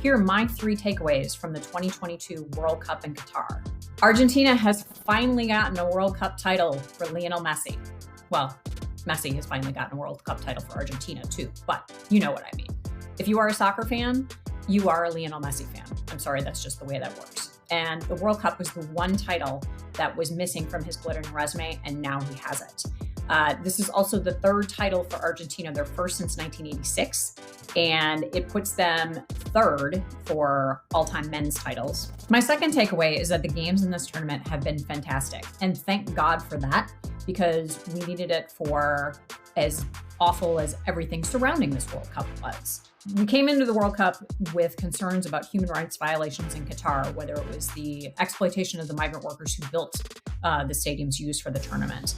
Here are my 3 takeaways from the 2022 World Cup in Qatar. Argentina has finally gotten a World Cup title for Lionel Messi. Well, Messi has finally gotten a World Cup title for Argentina too, but you know what I mean. If you are a soccer fan, you are a Lionel Messi fan. I'm sorry, that's just the way that works. And the World Cup was the one title that was missing from his glittering resume, and now he has it. This is also the 3rd title for Argentina, their first since 1986, and it puts them 3rd for all-time men's titles. My second takeaway is that the games in this tournament have been fantastic, and thank God for that, because we needed it for as awful as everything surrounding this World Cup was. We came into the World Cup with concerns about human rights violations in Qatar, whether it was the exploitation of the migrant workers who built the stadiums used for the tournament,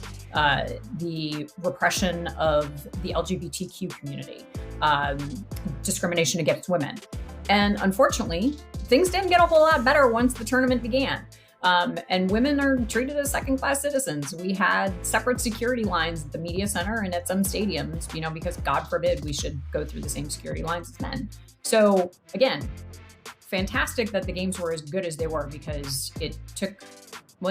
the repression of the LGBTQ community, discrimination against women. And unfortunately, things didn't get a whole lot better once the tournament began. And women are treated as second-class citizens. We had separate security lines at the media center and at some stadiums, because God forbid we should go through the same security lines as men. So again, fantastic that the games were as good as they were, because it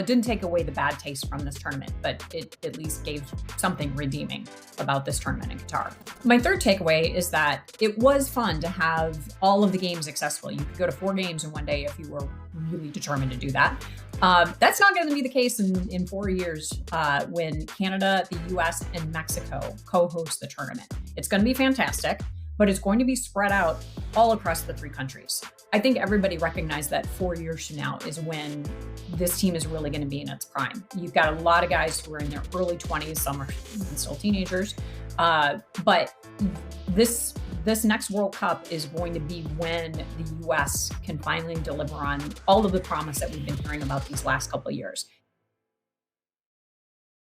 didn't take away the bad taste from this tournament, but it at least gave something redeeming about this tournament in Qatar. My third takeaway is that it was fun to have all of the games accessible. You could go to 4 games in one day if you were really determined to do that. That's not going to be the case in 4 years when Canada, the US, and Mexico co-host the tournament. It's going to be fantastic, but it's going to be spread out all across the 3 countries. I think everybody recognized that 4 years from now is when this team is really going to be in its prime. You've got a lot of guys who are in their early 20s, some are even still teenagers, but this next World Cup is going to be when the US can finally deliver on all of the promise that we've been hearing about these last couple of years.